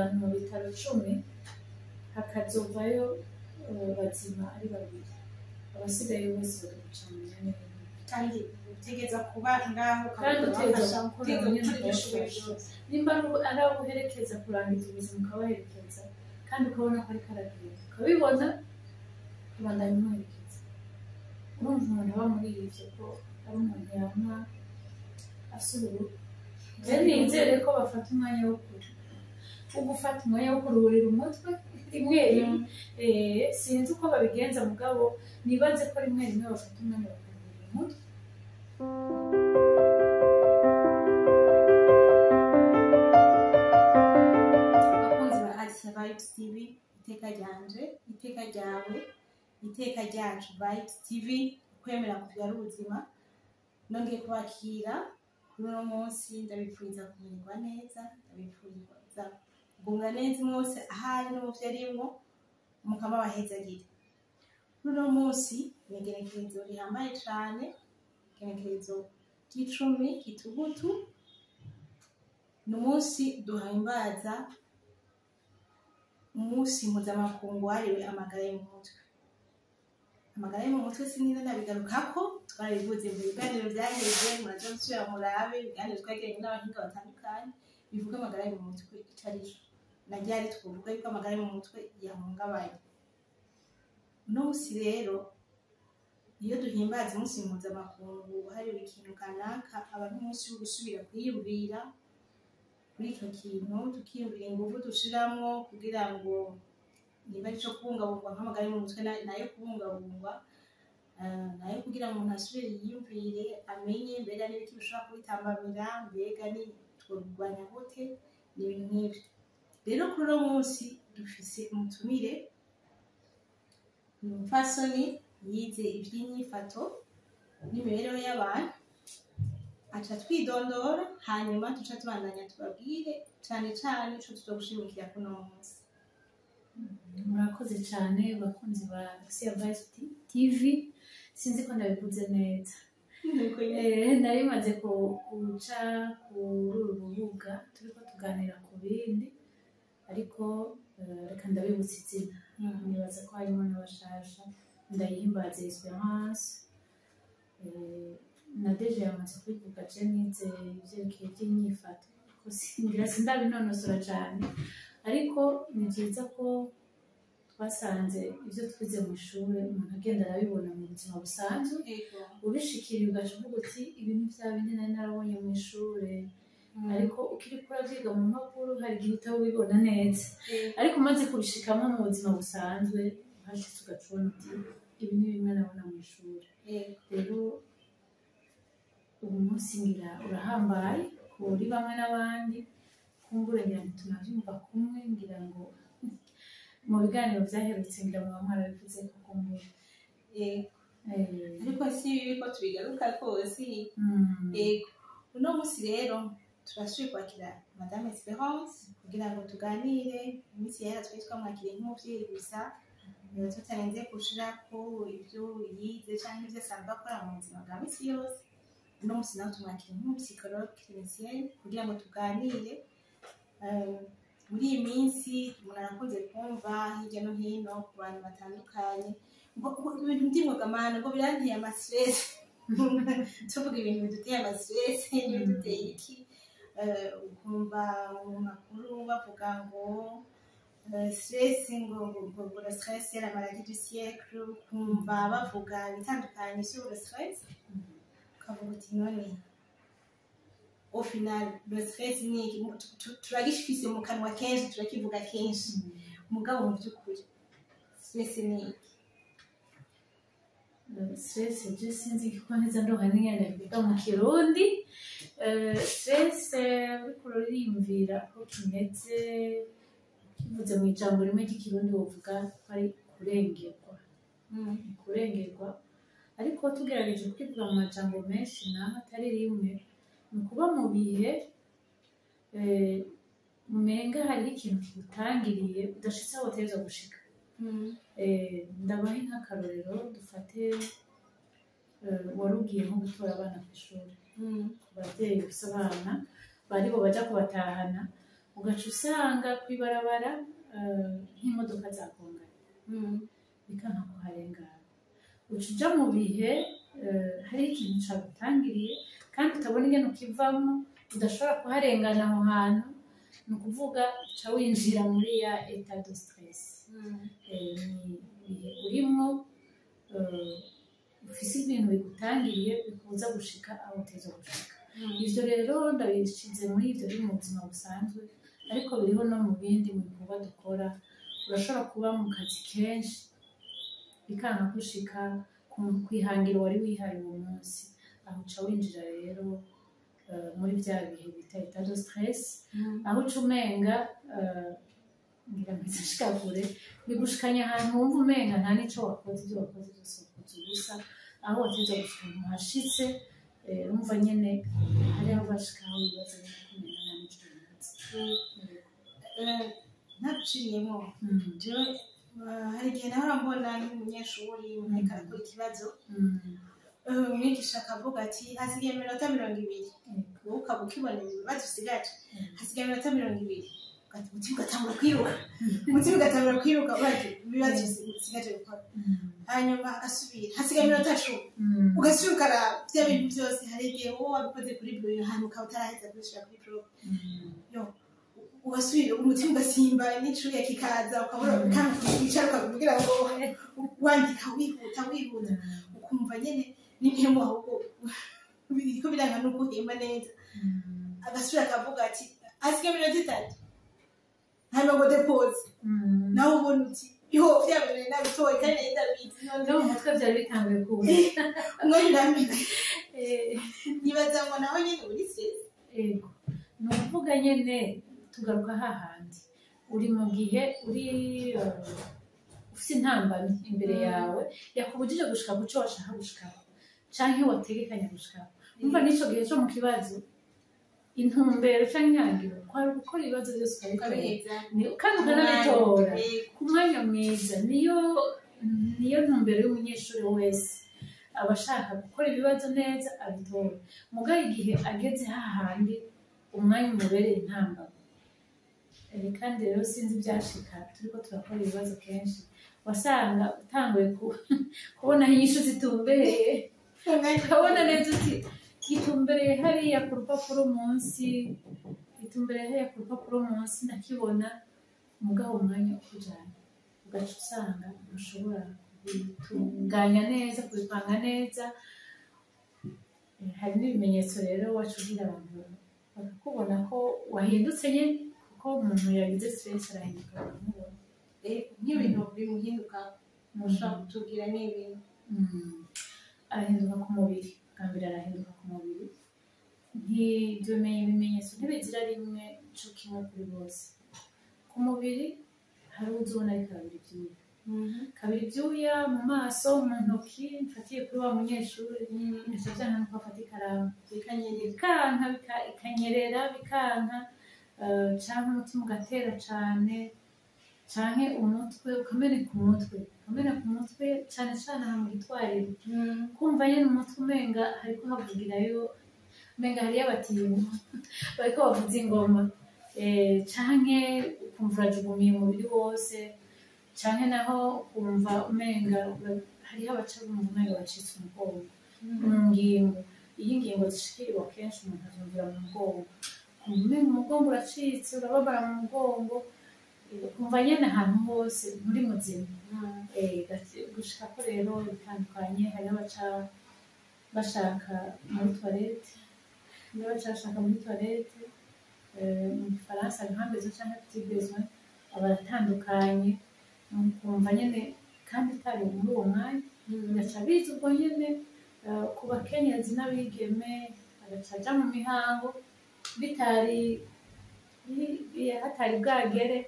mu bitaro 10 hakazovayo bazima ari babiri abasigaye bose bagacanira neza kandi utegeza kuba ngaho kandi utegeza gukora nimba ari abuherekeza kurangiza ubuzima ukabaherekeza kandi ukabona ko ari karagira ukabibona kubandanya umuherekeza urumva umuntu aba muri ivyo ko ari umuntu yamwa asubira nizere ko bafata umwanya wo gufata umwanya wo kuruhurira umutwe rimwe rimwe sinzi uko babigenza mugabo nibaze ko rimwe rimwe bafata umwanya wo kuruhurira umutwe abakunzi ba Alicia Vibes TV iteka ryanje iteka ryawe iteka ryacu Vibes TV kwemera kuvyara ubuzima nongeye kubakira kuri uno munsi ndabipfuriza kumererwa neza ndabipfuriza kugubwa neza mwose ahari n'umuvyo arimwo mukama bahezagire kuri uno munsi ni igenekerezo rihambaye cane igenekerezo ry'icumi gitugutu ni umunsi duhimbaza umunsi mpuzamakungu wahariwe amagara yo mu mutwe amagara yo mu mutwe sinina nabigarukako twarabivuze mu biganiro byaheze muraja gusubira murabe ibiganiro twagiranye n'abahinga batandukanye bivuga amagara yo mu mutwe ico arico na ryari twovuga yuko amagara yo mu mutwe yahungabanye uno munsi rero iyo duhimbaza umunsi mpuzamakungu wahariwe ikintu kanaka aba ari umunsi wo gusubira kwiyumvira kuri icyo kintu tukiyumvira ingufu dushiramwo kugira ngo niba ari cyo kubungabungwa nk'amagara yo mu mutwe nayo kubungabungwa nayo kugira ngo umuntu asubire yiyumvire amenye mbega n'ibiki bishobora kubitambamira mbega ni twobirwanya gute n'ibintu nk'ibyo rero kuri uno munsi dufise umutumire ni umupfasoni yize ivy'inyifato n'imibereho y'abantu aca twidondora hanyuma tuca tubandanya tubabwire cane cane ico tuzogushimikira kuno munsi murakoze cyane bakunzi ba Alicia Vibes TV sinzi ko ndabivuze neza nari maze guca kuri uru rubuga turiko tuganira ku bindi ariko reka ndabibutsa izina nibaza ko harimo n'abashasha ndayihimbaza Esperance na deje yamaze kubivuga je nize ivyerekeye vy'inyifato ko sindabinonosora cane ariko ni byiza ko twasanze ivyo twize mu ishuri umuntu agenda arabibona mu buzima busanzwe ubishikiriye ugashoboka uti ibintu vya bindi nari narabonye mu ishuri ariko ukiriko uravyiga mu mpapuro hari igihe utabibona neza ariko umaze kubishikamo mu buzima busanzwe hashitse ugacubona uti ibi ni bimwe nabona mu ishuri rero ubu munsi ngira urahambaye kuri bamwe n'abandi kumbura ngira ntitunavyumva kumwe ngira ngo mu biganiro vyaherutse ngira mu bamara bivuze ko kumbura ariko si bibi ko tubigaruka kose uno munsi rero turasubiye kwakira Madame Esperance kugira ngo tuganire iminsi yera twari twamwakiriye nk'umuvyeyi gusa niba tutarenze gushirako ivyo yize canke ivyo asanzwe akora mu buzima bwa misi yose uno munsi nawe tumwakira nk'umusicologue clinicienne kugira ngo tuganire muri iyi minsi umuntu arakunze kumva hirya no hino ku bantu batandukanye ibintu by'ingogamana ngo biranteye amastress tuvuga ibintu biduteye amastress n'ibiduteye iki ukumva mu makuru bavuga ngo stress ngo la stress c'est la maladie du siècle ukumva bavuga bitandukanye sur le stress ukavuga uti none au final le stress ni turagishifise mu kanwa kenshi turakivuga kenshi mugabo mu by'ukuri stress ni stress je sinzi ko neza ndoha n'ingene bivuga mu kirundi stress uriko uriyumvira ko kimeze kivuze mu ijambo rimwe ry'ikirundi wovuga ko ari kurengerwa ariko tugerageje kwivuga mu majambo menshi naho atari rimwe nukuba mu bihe umenga hariho ikintu kigutangiriye udashitse aho utegerezwa gushika ndabahe nk'akarorero dufate wari ugiye nko gutora abana kw'ishuri ku bavyeyi bafise abana baribo baja kubatahana ugaca usanga kw'ibarabara nk'imodoka zagonganye bikanka kuharengana, uca uja mu bihe hari ikintu cagutangiriye kandi utabona ingene ukivamo, udashobora kuharengana aho hantu, ni ukuvuga uca winjira muri ya etat de stress. Urimwo ufise ibintu bigutangiriye bikubuza gushika aho uteza gushika. Ivyo rero ndabishize muri ivyo biri mu buzima busanzwe, ariko biriho no mu bindi mu bikorwa dukora. Urashobora kuba mu kazi kenshi bikanka gushika kwihangira wari wihaye uwo munsi, aho uca winjira rero muri vya bihe bita etat de stress, aho uca umenga ngira ngo nshika kure bigushikanya ahantu wumva umenga nta nico wakoze, ivyo wakoze byose wakoze ubusa, aho wateza gushika mu hashitse umva nyene hariho bashikaho ibibazo kumenya nta nico ntaguciriyemo. Jewe hari igihe nahora mbona n'umunyeshuri ariko arakora ikibazo, umwigisha akavuga ati hasigaye iminota 20, wowe ukaba ukibona ibibazo usigaje hasigaye iminota 20, umutima ugatangura kwiruka urati ibibazo usigaje gukora, hanyuma agasubira hasigaye iminota 10, ugasubira ukaraba bya bintu byose. Hari igihe wowe wabikoze kuri biro hanyuma ukaba utaraheza kubishira kuri pro, ugasubira umutima ugasimba n'icuri kikaza, ukabura kandi wicara kugira ngo wandika wihuta ukumva nyene n'impemu ahubwo biriko biranga no guhemba neza. Agasubira akavuga ati hasigaye iminota 3, hanyuma ngo depose, nawe ubona uti yo vyabere nabitoye kandi ndabizi no mu mutwe vyari bitanguye kuba none ndamenya nibaza ngo naho nyene uri stress. Ni ukuvuga nyene tugaruka hahandi uri mu gihe uri ufite intambamyi imbere yawe yakubujije gushika kuco washaka gushikaho canke wategekanya gushikaho. Umva nico gihe cyo mu kibazo intumbero canke inyangiro kwari gukora ibibazo byose ukabikora kandi ukanabitora ku mwanya mwiza. Niyo ntumbero y'umunyeshuri wese, abashaka gukora ibibazo neza abitora, mugabo igihe ageze hahandi umwanya umubereye intambamyi. Kandi rero sinzi ibyashika turiko turakora ibibazo kenshi, wasanga utanguye kubona inyishu zitumbereye, ukabona neza uti gitumbereye hariya ku rupapuro munsi, ndakibona, mugabo umwanya ukujana ugaca usanga ushobora kubitunganya neza, kubipanga neza. Hari n'ibimenyetso rero wacu ugira abantu bakakubona ko wahindutse nyene, ko umuntu yagize stress arahinduka bakamubona. Nk'ibintu bimuhinduka mushobora kutubwira n'ibintu? Arahinduka ku mubiri, bwa mbere arahinduka ku mubiri. Nk'ibyo bimenyetso ntibizira rimwe co kimwe kuri bose. Ku mubiri hari uzi ubona ariko kabiri ivyuya mu maso, mu ntoki, mfatiye kuri wa munyeshuri nivyanka nuko afata ikaramu ikanyerera bikanka, canke umutima ugatera cane, canke umutwe ukameneka umutwe cane cane aha mu gitwariro, kumva nyene umutwe umenga hariko havugirayo, umenga hariyo abatimbo bariko bavuza ingoma, canke ukumva urajugumiye umubiri wose, canke naho ukumva umenga hariho abaca bumva umenga bacitse umugongo mu ngingo. Iyo ingingo zishikirwa kenshi umuntu azumvira mu mugongo, umenga umugongo uracitse, urababara mu mugongo, kumva nyene ahantu hose muri muzima. Gushika ko rero bitandukanye, hariho abaca bashaka muri toilette, mu Gifaransa nka besoin canke petit besoin, abaratandukanye, kumva nyene kandi utari muri uwo mwanya, agaca biza ubwo nyene. Ku bakenyezi n'abigeme agaca aja mu mihango hatari bwagere,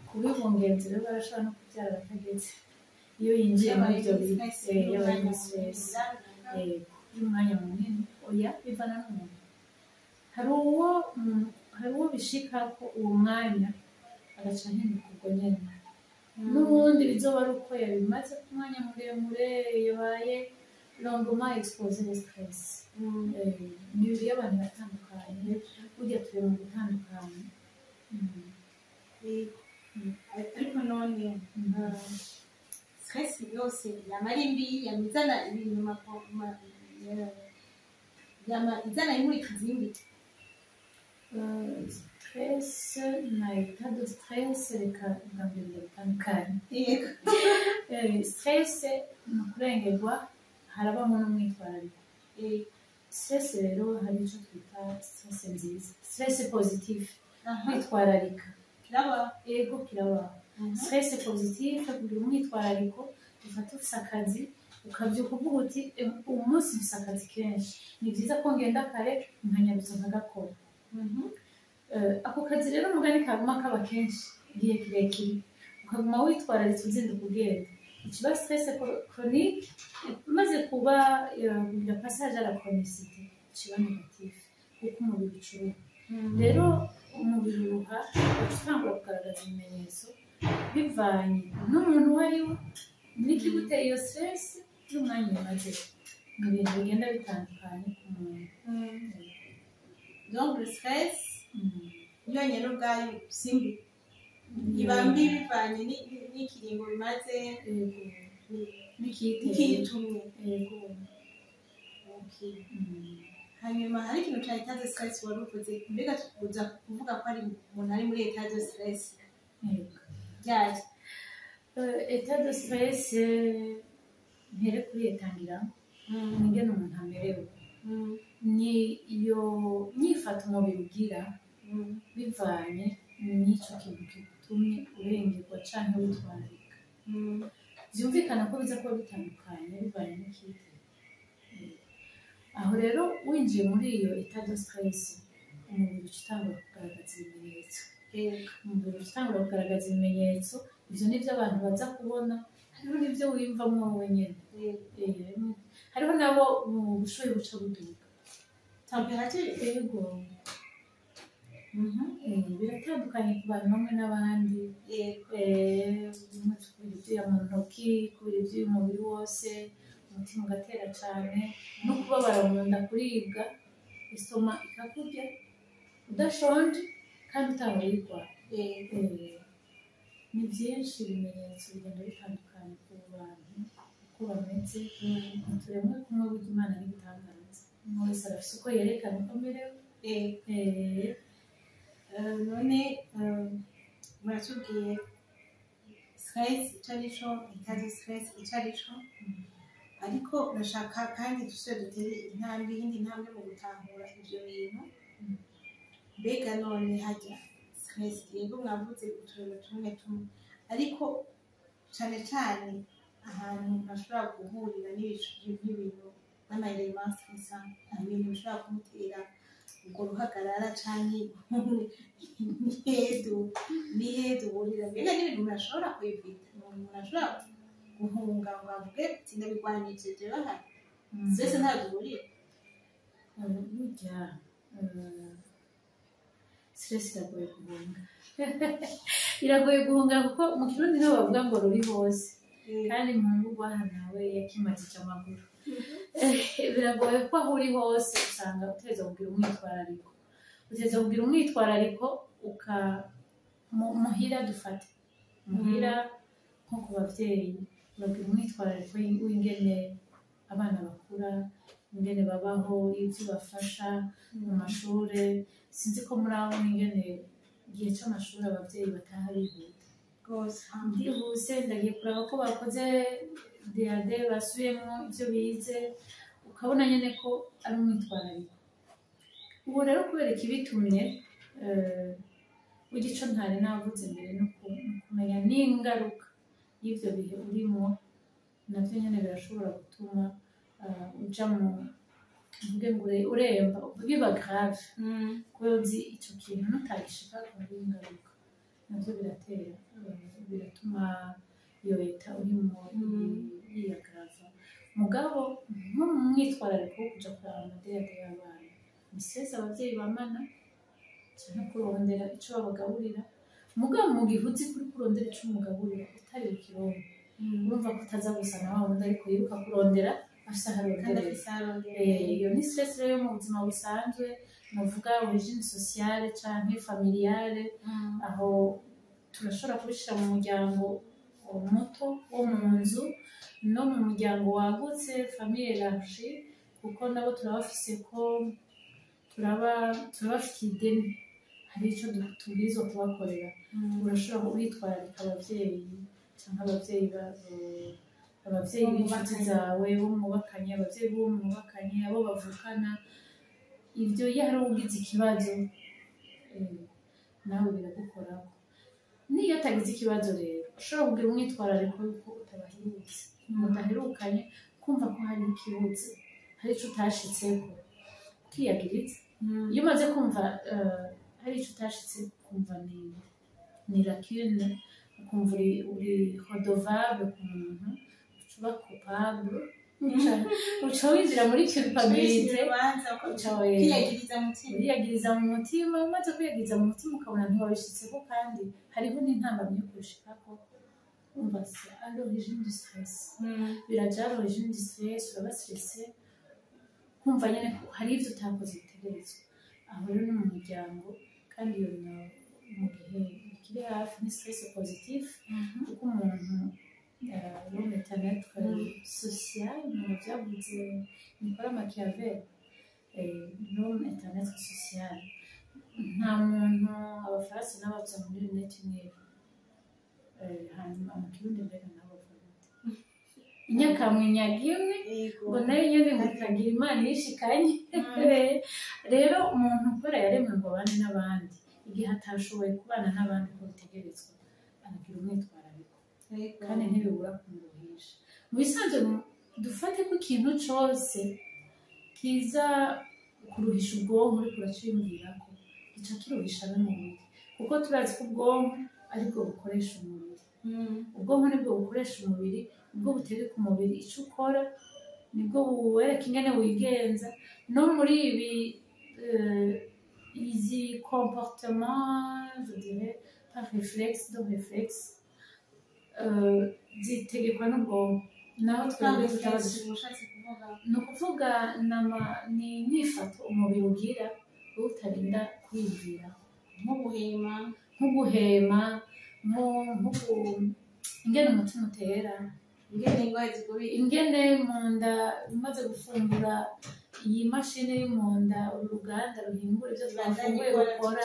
kubibungenzi rero barashobora no kubyara batageze iyo yinjiye muri ibyo stress y'umwanya munini. Oya, bivana n'umuntu. Hari uwo bishika ko uwo mwanya agaca ahinduka ubwo nyene, n'ubundi bizoba ari uko yabimaze ku mwanya muremure, yabaye longement exposé au stress. Imibiri y'abantu batandukanye, burya turi mu gutandukanye. ariko none stress yose yama ari mbi yama izana ibintu yama izana inkurikizi mbi. Stress na état de stress reka bwambere bitandukanye. Yego. Stress ni ukurengerwa harabamo n'umwitwarariko. Stress rero hari icyo twita stress nziza, stress positive, kwitwararika kiraba yego kiraba. Stress positive kugira umwitwarariko ufata ufise akazi ukabyuka uvuga uti uyu munsi mfise akazi kenshi, ni byiza ko ngenda kare nkanyarutsa nkagakora. Ako kazi rero mugani kaguma kaba kenshi igihe kirekire ukaguma witwararitse uzinduka ugenda, ikiba stress chronique maze kuba ya passage à la chronicité kiba negative kuko umubiri ucura. Rero umubiri uruha utangura kugaragaza ibimenyetso bivanye n'umuntu uwo ari we n'ikiguteye iyo stress n'umwanya umaze. Ni ibintu bigenda bitandukanye ku muntu. Donc le stress yonyine ubwayo simbi iba mbi bivanye n'ikiringo bimaze n'ikiyitumye. Hanyuma hari ikintu cya état de stress wari uvuze, mbega uza kuvuga ko ari umuntu ari muri état de stress ryari? État de stress mpere kuri etangira ingene umuntu amerewe, ni iyo nyifata umubiri ugira bivanye n'icyo kintu gitumye urengerwa canke witwararika. Vyumvikana ko biza kuba bitandukanye bivanye n'ikitero. Aho rero winjiye muri iyo état de stress umubiri utangura kugaragaza ibimenyetso. Umubiri utangura kugaragaza ibimenyetso, ivyo nivyo abantu baza kubona, hariho n'ivyo wiyumvamwo wowe nyene. Hariho nabo ubushuhe buca buduga, temperature yego. Biratandukanye ku bantu bamwe n'abandi. Kubira mu ntoki, kubira iby'umubiri wose, umutima ugatera cyane, no kubabara mu nda, kuribwa, isoma ikakurya udashonje kandi utaba uyirwaye. Ni byinshi ibimenyetso bigenda bitandukanye ku bantu uko bameze. Turemwe kumwe burya Imana ari gutangaza, umuntu wese arafise uko yerekana uko amerewe. None muratubwiye stress icyo ari cyo, état de stress icyo ari cyo, ariko urashaka kandi dusubire dutere iyindi ntambwe mu gutahura ibyo bintu. Mbega none hajya stress yego mwavuze uturero tumwe tumwe, ariko cyane cyane ahantu hashobora guhurira n'ibintu n'ama-elements stressant, ibintu bishobora kumutera ubwo ruhagarara canke nihedu burira. Mbega n'ibintu umuntu ashobora kwivita, umuntu ashobora guhunga ngo avuge ati ndabigwanije je bahari stress ntabwo burira. Burya stress iragoye guhunga. Iragoye guhunga kuko mu Kirundi niho bavuga ngo ruri hose, kandi mu ngurwaha nawe yakimatije amaguru. Biragoye ko aho uri hose usanga uteza kugira umwitwarariko. Uteza kugira umwitwarariko muhira dufate. Muhira nko ku bavyeyi uragira umwitwarariko w'ingene abana bakura, ingene babaho, ibyo bafasha mu mashure. Sinzi ko murabona ingene igihe c'amashuri abavyeyi bataha bihuta rwose. Ndihuse ndagiye kuraba ko bakoze DAD basubiyemo ibyo bize, ukabona nyene ko ari umwitwarariko. Ubu rero kubera ikibitumye igico ntari navuze mbere no kumenya n'ingaruka y'ivyo bihe urimo, navyo nyene birashobora gutuma uja mu mvuge ngo uremba biba grave. Kubera uzi ico kintu nutagishika ku ingaruka navyo biratuma iyo leta urimo yiyagrava. Mugabo nko mu mwitwarariko wo kuja kuraba amadeyade y'abana, misese abavyeyi bamana canke kurondera ico babagaburira. Mugabo mu gihe uzi kuri kurondera ico umugaburira utari bukironke, urumva ko utaza gusa na wa wundi ariko yiruka kurondera afise kandi aharondera afise aharondera iyo ni stress rero yo mu buzima busanzwe novuga origine sociale canke familiale aho turashobora kubishira mu muryango muto wo mu nzu no mu muryango wagutse famille élargie kuko nabo turabafise ko turabafitiye ideni hari ico tubwirizwa kubakorera urashobora kwitwararika abavyeyi canke abavyeyi b'inshuti zawe bo mwubakanye abavyeyi bo mwubakanye abo bavukana ivyo iyo hari ugize ikibazo nawe biragukorako niyo atagize ikibazo rero ushobora kugira umwitwarariko yuko utabaherutse mudaherukanye kumva ko hari ikibuze hari ico utashitseko ukiyagiriza iyo umaze kumva hari ico utashitse kumva ni lacune ukumva uri redevable ku muntu uba coupable uca winjira muri culpabilité kwiyagiriza mu mutima umaze kwiyagiriza mu mutima ukabona ntiwabishitseko kandi hariho n'intambamyi yo kubishikako umva se ari origine du stress biraja ari origine du stress uraba stressé kumva nyene ko hari ivyo utakoze bitegerezwa aho rero no mu muryango kandi iyo mu gihe kiri hafi ni stress positif kuko umuntu l'homme est un être social mu vyavuze Nicolas Machiavel l'homme est un être social nta muntu abafaransa n'abavuze muri lunette imwe hanyuma mu kirundi mbega nabo inyakamwe nyagimwe ngo nayo nyene ngo ikagira imana yishikanye rero umuntu ukora yaremwe ngo abane n'abandi igihe atashoboye kubana n'abandi ko bitegerezwa aragira umwitwarariko kandi ntibibura kumuruhisha mu bisanzwe dufate ko ikintu cose kiza kuruhisha ubwonko uriko uraciyumvirako gica kiruhisha n'umubiri kuko turazi ko ubwonko aribwo bukoresha umubiri ubwonko nibwo bukoresha umubiri nibwo butegeka umubiri ico ukora nibwo buwereka ingene wigenza no muri ibi izi comportement je dirais par réflexe de réflexe zitegekwa n'ubwonko naho twebwe ni ukuvuga ni imyifato umubiri ugira utarinda kwiyumvira nko guhema ingene umutima utera ingene mu nda umaze gufungura iyi mashini yo mu nda uruganda ruhingura ivyo twafunguye gukora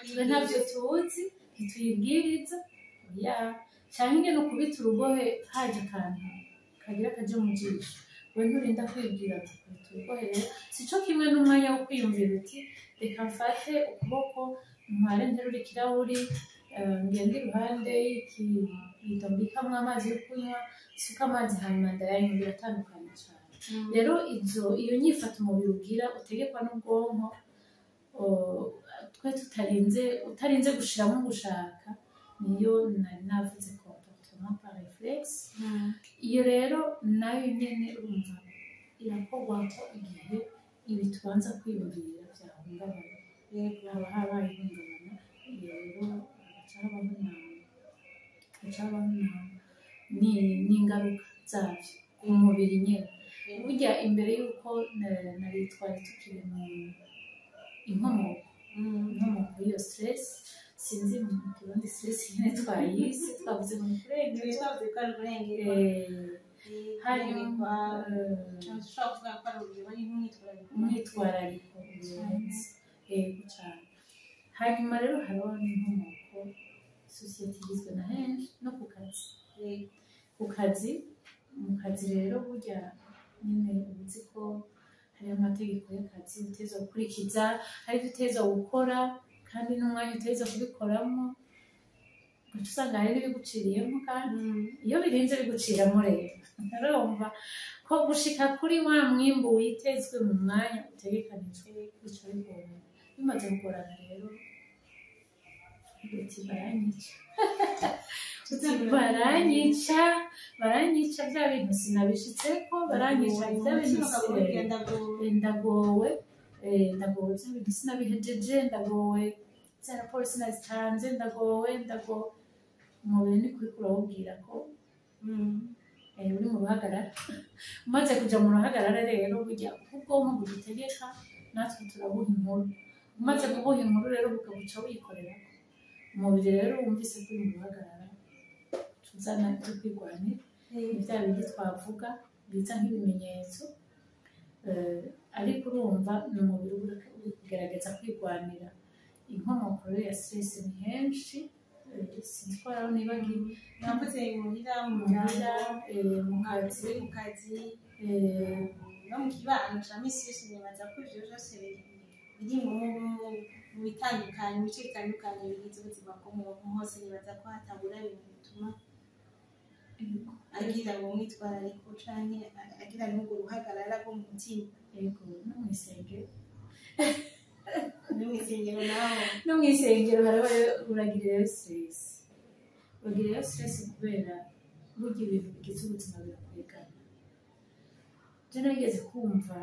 twe ntavyo tuzi ntituyibwiriza canke ingene ukubita urugohe haje akantu kagira kaje mu jisho we nturinda kwibwira ati kubita urugohe rero sico kimwe n'umwanya wo kwiyumvira uti reka mfate ukuboko ntware nterure ikirahuri ngende iruhande y'ikibido mbikamwo amazi yo kunywa suka amazi hanyuma ndayanywa biratandukanye cane rero iyo nyifato umubiri ugira utegekwa n'ubwonko twe utarinze gushiramo gushaka niyo nari navuze comportement par réflexe iyo rero nayo nyene urumva irakorwako igihe ibi tubanza kwiyumvira vyahungabana haba habaye ihungabana rero hacabaho n'ingaruka zavyo ku mubiri nyene burya imbere y'uko nari twari tukiri mu inkomoko y'iyo stress sinzi mu kirundi stress nyene twayise twavuze mu kurengera hanyuma umwitwarariko urenze cane hanyuma rero hariho n'inkomoko sosiyete igizwe na henshi no ku kazi mu kazi rero burya nyine uzi ko hari amategeko y'akazi uteza gukurikiza hari ibyo uteza gukora kandi n'umwanya uteza kubikoramo usanga hari n'ibiguciriyemo kandi iyo birinze biguciramo rero urumva ko gushika kuri wa mwimbu witezwe mu mwanya utegekanijwe bica bigorana bimaze kugorana rero baranyica bya bintu sinabishitseko baranyica bya bintu ndagowe bya bintu sinabihejeje ndagowe za raporo sinazitanze ndagowe umubiri ni kuri kurawubwira ko uri mu ruhagarara umaze kuja mu ruhagarara rero burya ubwonko bugitegeka natwe turabuha inkuru umaze kubuha inkuru rero bukabuca wikorera umubiri rero wumvise ko uri mu ruhagarara tuzana ibyo kwirwanira ni bya bindi twavuga biza nk'ibimenyetso ariko urumva ni umubiri uri kugerageza kwirwanira inkomoko ya stress ni henshi sinitwaraho niba navuze muhira mu kazi no mu kibano ca misi yose nibaza ko ivyo vyose biri mu bitandukanye mu bice bitandukanye bigize ubuzima bw'umuntu hose nibaza ko hatabura ibintu bituma agira ngo mwitwarariko canke agira n'ubwo ruhagarara bwo mu mutima yego no mw'isengero naho no mw'isengero haraba uragirirayo stress uragirirayo stress kubera burya ibintu bigize ubuzima birakwegana je nageze kumva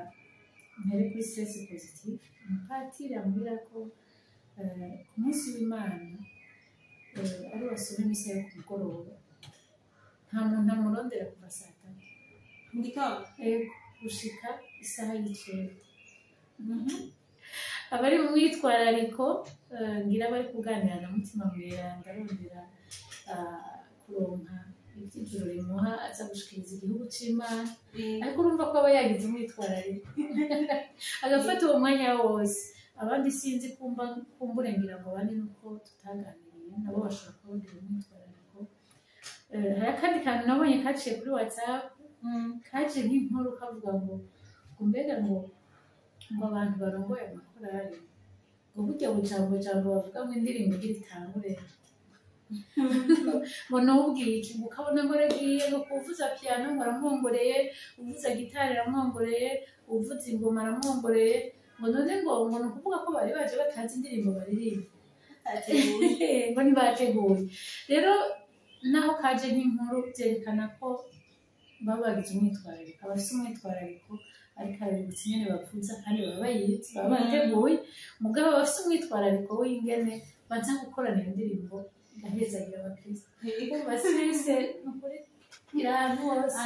mpere kuri stress positive umupatiri ambwira ko ku munsi w'Imana ari wasoma imisi yo ku mugoroba nta muntu amurondera kuva saa tatu gushika isaha y'icenda abari mu mwitwarariko ngira bari kuganira na mutima mweranda arondera kuronka ivy'ijuru rimuha aza gushikiriza igihugu c'Imana ariko urumva ko aba yagize umwitwarariko agafata uwo mwanya wose abandi sinzi kumbure ngira ngo abandi nuko tutaganiriye nabo bashobora kurondera umwitwarariko hari akandi kantu nabonye kaciye kuri WhatsApp kaje nk'inkuru kavuga ngo mbega ngo abantu barongoye amakorari ngo burya bujambo bavuga ngo indirimbo igira itangure ngo nubwike ukabona ngo regiye ngo kuvuza piano ngo aramwongoreye uvuza gitari aramwongoreye uvuza ingoma aramwongoreye ngo none ngo ni ukuvuga ko bari baje batazi indirimbo baririmba ngo ntibateguye rero naho kaje nk'inkuru byerekana ko baba bagize umwitwarariko abafite umwitwarariko ariko abibutsa ingene bavuza kandi baba bayizi baba bateguye mugabo bafite umwitwarariko w'ingene baza gukorana indirimbo igahezagira abakristo basirese nukuri iri ahantu hose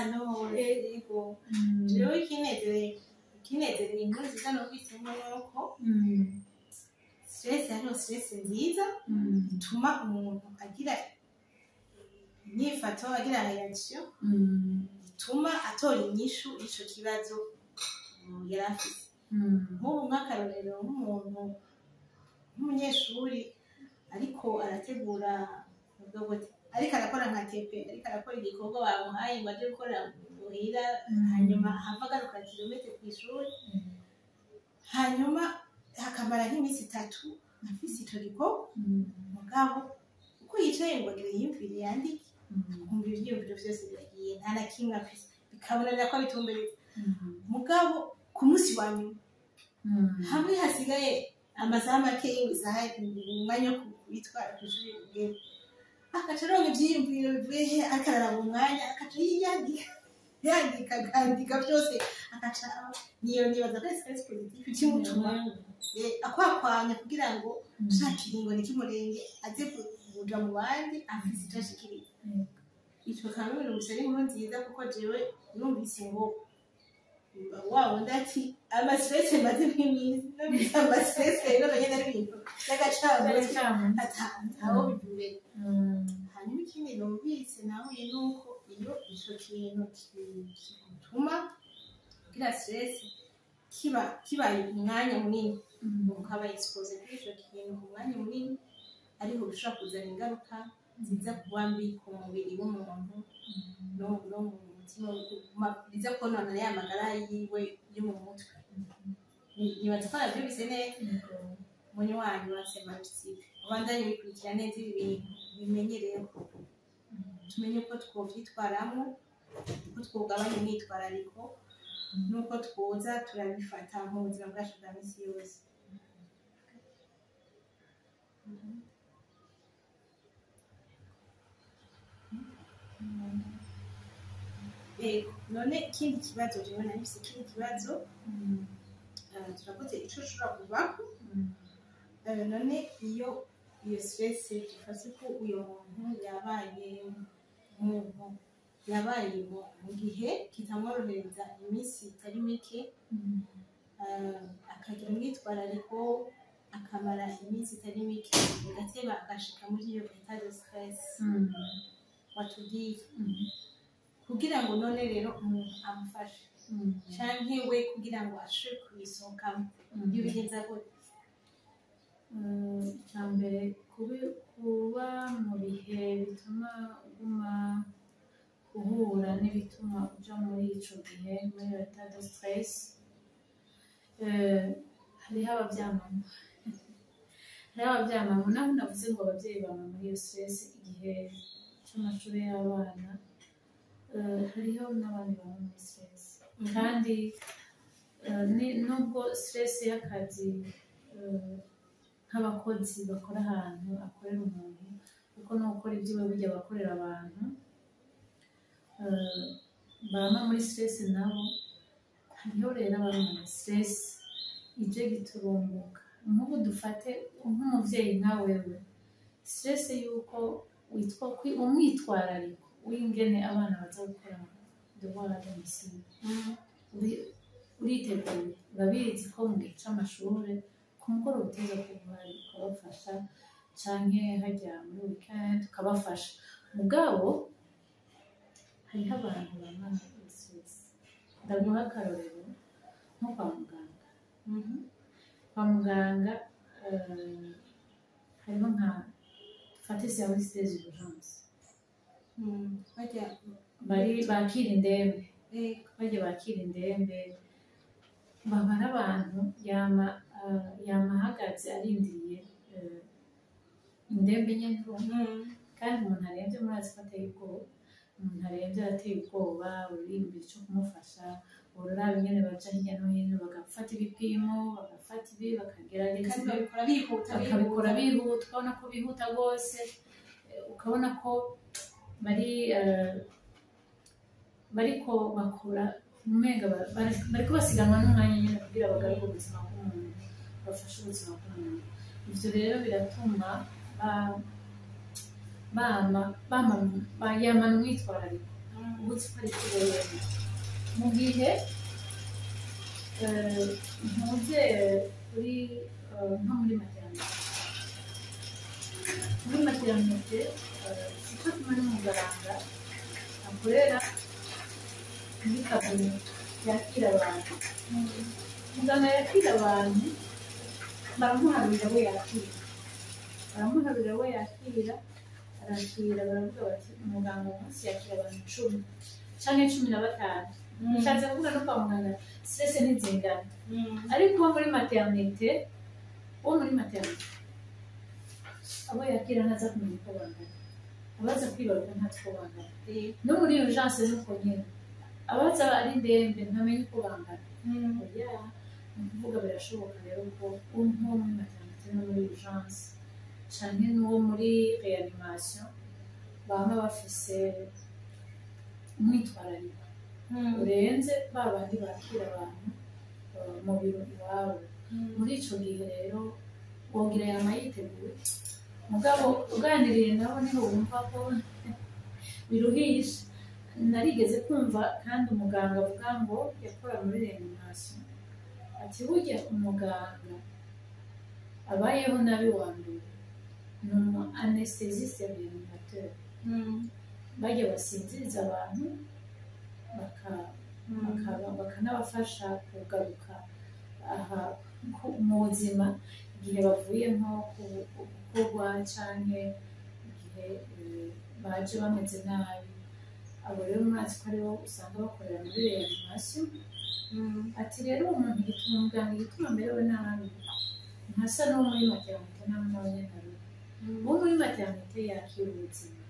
jewe ikinezereye inkuru nziza numvisemo nuko stress hariho stress nziza ituma umuntu agira inyifato agira reaction ituma atora inyishu ico kibazo yari afite nk'ubu nk'akarorero nk'umuntu nk'umunyeshuri ariko arategura ariko arakora nka tepe ariko arakora igikorwa bamuhaye ngo aje gukora muhira hanyuma hava agaruka kilometero ku ishuri hanyuma hakamara nk'iminsi 3 afise ico gikorwa mugabo uko yicaye ngo agire yiyumvire yandike kumva ivyiyumviro vyose biragiye nta na kimwe afise bikabonera ko bitumbereza mugabo ku munsi wa nyuma hamwe hasigaye amasaha make y'isaha umwanya wo kwitwara ku ishuri ubwenge akaca aronka ivyiyumviro bivuye akararaba umwanya akaca yandika akandika vyose akaca niyo nibaza ko stress positive kimutuma akwakwanya kugira ngo ca kiringo nikimurenge aze kuja mu bandi afise ico ashikiriza ico kantu birumvise ari inkuru nziza kuko jewe numvise ngo wundi ati amastress maze nk'iminsi amastress rero nyene ari ibintu by'agacamu aho bivuye hanyuma ikindi numvise nahuye nuko iyo ico kintu gituma kugira stress kibaye umwanya munini ukaba expose kuri ico kintu umwanya munini ariho bishobora kuzana ingaruka nziza kuba mbi ku mubiri w'umuntu no mu mutima biza konona ya magara yiwe yo mu mutwe nibaza ko navyo bise neza munywanyi wa semantique ubandanye bikurikira neza ibi bintu bimenyereyeho tumenye uko twovyitwaramo uko twogabanya imyitwarariko nuko twoza turabifata mu buzima bwacu bwa misi yose none ikindi kibazo jewe nahise ikindi kibazo turakoze ico ushobora kuvako none iyo stress dufase ko uyo muntu yabaye umuntu yabaye mu gihe kitamworohereza iminsi itari mike, akagira umwitwarariko akamara iminsi itari mike bigateba agashika muri iyo état de stress watubwiye, kugira ngo none rero umuntu amufashe canke we kugira ngo ashobore kubisohokamo ibyo bigenza gute? Icyambere kuba mu bihe bituma uguma uhura n'ibituma uja muri ico gihe muri état de stress, hariho abavyamamo naho navuze ngo abavyeyi bama muri iyo stress igihe c'amashuri y'abana, hariho n'abandi bama muri stress kandi nubwo stress y'akazi nk'abakozi bakora ahantu akorera umuntu kuko no gukora ibyiwe burya bakorera abantu bama muri stress nabo, hariho rero abama muri stress ije giturumbuka. Nk'ubu dufate nk'umuvyeyi nka wewe, stress yuko witwa umwitwarariko w'ingene abana baza gukora devoir à domicile, uriteguye urabizi ko mu gihe c'amashure ku mugoroba uteza kuguhari ukabafasha canke hajya muri weekend ukabafasha, mugabo hariho abantu bamana muri stress. Ndaguha akarorero nko kwa muganga. Kwa muganga hariho nka dufate service des urgences bakira indembe, bakira indembe baba ari abantu yama ahagaze arindiriye indembe nyene, kandi umuntu aremvye murazi ko ateye ubwoba, umuntu aremvye arateye ubwoba, uririmba ico kumufasha, uraraba ingene baja hirya no hino bagafata ibipimo, bagafata ibi bakagerageza bakabikora bihuta, ukabona ko bihuta rwose, ukabona ko bariko bakora umenga bariko basiganwa n'umwanya nyene kugira bagaruke ubuzima bw'umuntu, bafashe ubuzima bw'umuntu. Ivyo rero biratuma yamana umwitwarariko ubuzi ko ari kibereye mu gihe ntuze uri nko muri maternité icyo kumwe n'umuganga akorera muri kabine yakira abantu, muganga yakira abantu baramuharurira we yakira, arakira baravuga bati umuganga uyu munsi yakira abantu 10 canke 15. Bishatse kuvuga no kwa muganga stress ntizingana, ariko uwo muri maternité abo yakira ntaza kumenya uko bangana, abaza kwibaruka ntazi uko bangana, no muri urgence nuko nyene abaza ari ndembe ntamenye uko bangana. Oya, ni ukuvuga birashoboka rero ko uwo muri maternité no muri urgence canke n'uwo muri réanimation bama bafise umwitwarariko urenze ba bandi bakira abantu mu biro iwabo. Muri ico gihe rero wogira yama yiteguye, mugabo uganiriye nabo niho wumva ko biruhisha. Narigeze kumva kandi umuganga avuga ngo yakora muri réanimation ati burya umuganga abayeho nabi wa mbere ni umu anesthésiste réanimateur, bajya basinziriza abantu bakanabafasha kugaruka mu buzima igihe bavuye nko gukorwa canke igihe baje bameze nabi. Abo rero murazi ko aribo usanga bakorera muri réanimation. Ati rero umuntu umuganga igituma amerewe nabi ntasa n'uwo muri maternité n'abanyarwanda, uwo muri maternité yakira ubuzima,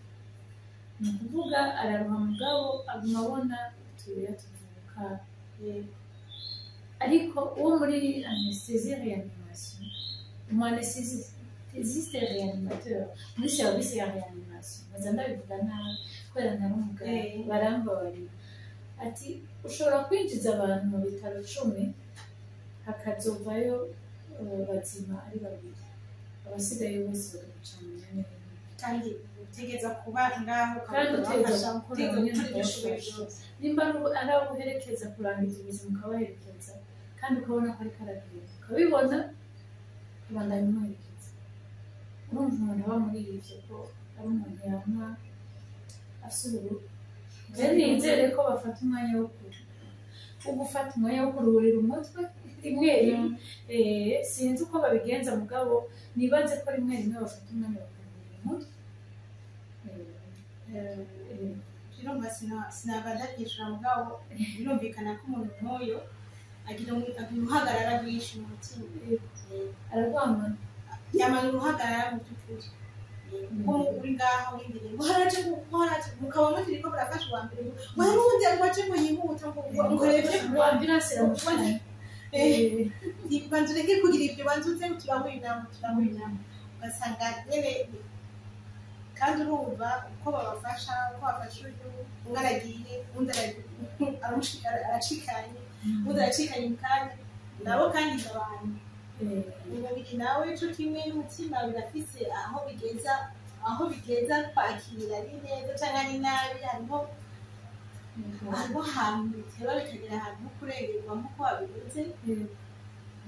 ni ukuvuga araruha mugabo aguma abona tuya tuvuka, ariko uwo muri anesthésie réanimation, umu anesthésiste réanimateur muri service ya réanimation, baza ndabivuga nabi kubera ntari umuganga barambabarira, ati ushobora kwinjiza abantu mu bitaro 10 hakazovayo bazima ari 2, abasigaye bose bagaca mu myanya utegereza kuba ngaho kandi utegereza gukora ibyo ushoboye byose nimba ari abo guherekeza kurangiza ubuzima ukabaherekeza kandi ukabona ko ariko aragira ukabibona ukabandanya umuherekeza urumva umuntu aba muri ivyo ko ari umuntu yama asubira rero nizere ko bafata umwanya wo gufata umwanya wo kuruhurira umutwe rimwe sinzi uko babigenza mugabo nibaze ko rimwe rimwe bafata umwanya wo kuruhurira umutwe birumva sinabanda kwishura mugabo birumvikana ko umuntu nk'uyo agira uruhagarara rwinshi mu mutima ararwamana yamara uruhagarara mu by'ukuri kuko uri ngaho windiriye ngo haraje mukaba mukiri ko burafasha uwa mbere warundi waje ngo yihuta ngo rebe ngo ambulance iramufasha banza ureke kugira ibyo banza uze turahuye inama ugasanga nyene kandi urumva uko babafasha uko bafasha umwe aragiye undi aracikanye undi aracikanye mu kanya nabo kandi abantu umubiri nawe cyo kimwe n'umutima birafise aho bigeza kwakira ari neza cyangwa ari nabi hariho ahantu biteba bikagera ahantu ho kurengerwa nk'uko wabivuze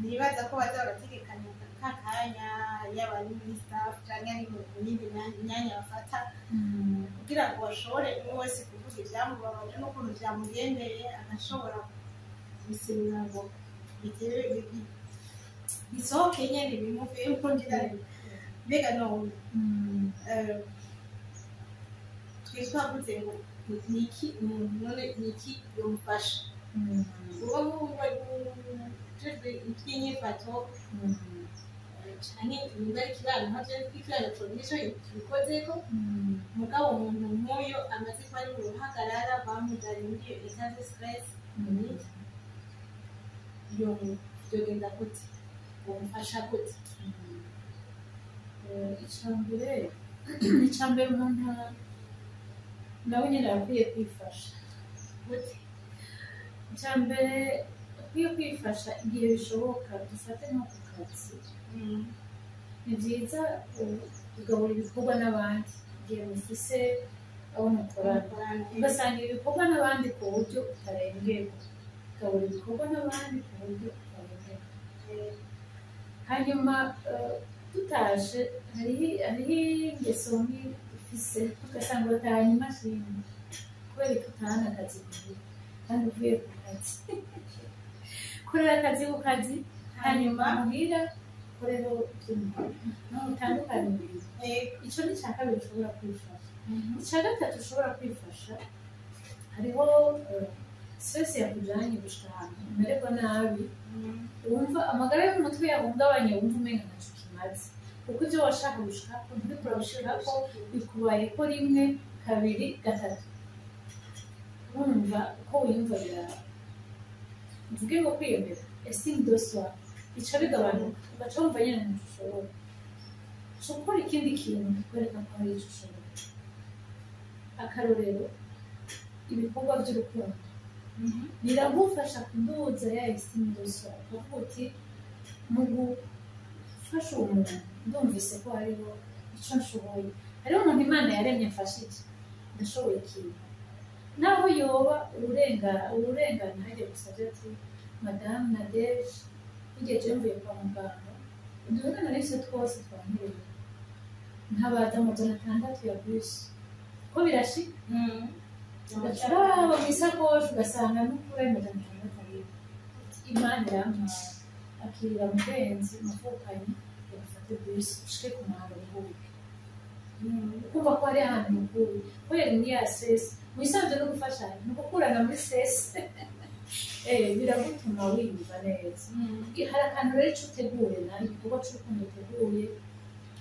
nibaza ko baza barategekanya kakanya yaba ari muri staff cyangwa ari mu yindi myanya bafata kugira ngo bashobore umwe wese kuvuga ibyamubabaje n'ukuntu byamugendeye agashobora gusimira ngo bisohoke nyine bimuve uko ngira mbega none twavuze ngo niki none niki yomufasha uwo nguwo iby'inyifato cyane nimba ari ikiraro ntabyo ikiraro cyonisho bikozeko mugabo umuntu nk'uyo amaze kuba ari mu ruhagarara bamujyanye muri iyo etaje stress byogenda gute bumufasha gute icambere umuntu nawe nyine arakwiye kwifasha gute icambere akwiye kwifasha igihe bishoboka dufate nko ku kazi ni byiza kugabura ibikorwa n'abandi igihe mufise abo mukorana ugasangira ibikorwa n'abandi ku buryo utarengerwa ukagabura ibikorwa n'abandi ku buryo utarengerwa hanyuma tutaje hariho ingeso mbi ufise ugasanga uratahanye imashini kubera ko utahana akazi kugira kandi uvuye ku kazi korera akazi ku kazi hanyuma muhira koreho utandukanye icyo ni icya kabiri ushobora kwifasha icya gatatu ushobora kwifasha hariho stress yakujanye gushika ahantu umererwa nabi wumva amagara y'umutwe yahungabanye wumva umenga ntacyo kimaze kuko ibyo washaka gushikako ntibiko urabishikako bikubayeko rimwe kabiri gatatu wumva uko wiyumva birawe mvuge ngo kwiyemera estime de soi bica bigabanuka ugaca wumva nyine ntacyo ushobora ukora ikindi kintu kikwereka ko hari icyo ushobora akarorero ibikorwa by'urukundo biragufasha kuduza ya estime de soi kuvuga uti mu gufasha uwo muntu ndumvise ko hariho icyo nshoboye hariho umuntu imana yaremye mfasha iki ndashoboye ikintu naho yoba ururengana hajya gusabye ati madamu Nadege igihe cyumviye kwa muganga uduhana n'ibyo twose twantereye ntabaza amajana 6 ya bisi ko birashika ugacuraba mu isakoshi ugasanga n'ukuri amajana 6 ariyo imana irampaye akirira mugenzi muvukanye yafate bisi ushike ku muhanda bihubuke kumva ko hari ahantu mukuru kubera muri ya stress wisanze no gufashanya no gukurana muri stress biragutuma wiyumva neza hari akantu rero icyo uteguye nawe igikorwa cy'urukundo uteguye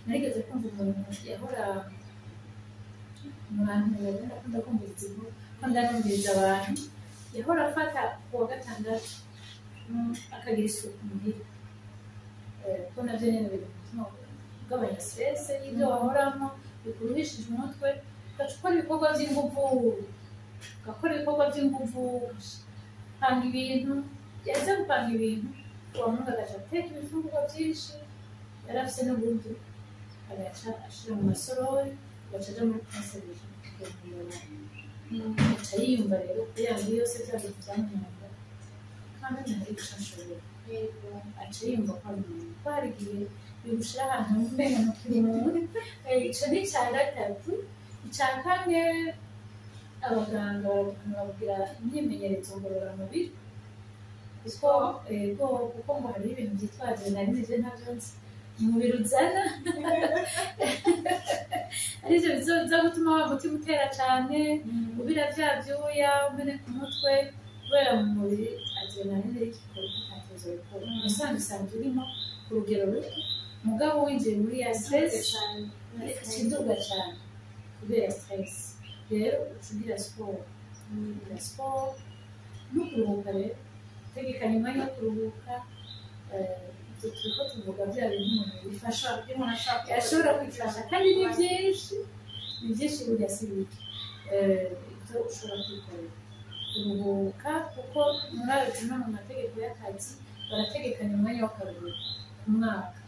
narigeze kumva umuntu yahora umuntu yagenda akunda kumviriza inkuru ko ndanumviriza abantu yahora afata ku wa gatandatu akagira isuku muhira ko navyo nyene biri gutuma ugabanya stress y'ibyo wahoramo bikuruhishije umutwe ugaca ukora ibikorwa by'inguvu ugakora ibikorwa by'inguvu panga ibintu yaza gupanga ibintu uwo muntu agaca ateka ibifungurwa byinshi yari afise n'uburyo agaca ashira mu masorori bacaja muri conservation aca yiyumva rero kugira ngo yose bya bintu byamwumva kandi ntari gushashobora aca yumva ko ari umuntu twarigiye bimushira ahantu umenga no kuri umuntu ico ni icya gatatu. Icya kane abaganga babwira imyimenyerezo ngororamubiri kuko ngo hari ibintu byitwaje nari nivyo ntavyo nzi umubiri uzana arivyo bizoza gutuma wa mutima utera cane ubira vya vyuya umeneka umutwe kubera mu mubiri adrenaline y'igikora itatezo gukora usanzwe usanzwe urimo ku rugero ruto mugabo winjiye muri ya stress kiduga cane kubera stress rero ucugira siporo no kuruhuka rero tegekanya umwanya wo kuruhuka turiko tuvuga vya bintu umuntu bifasha ashobora kwifasha kandi ni byinshi burya si bike ivyo ushobora kwikorera kuruhuka kuko murabizi no mu mategeko y'akazi barategekanya umwanya w'akaruhuko ku mwaka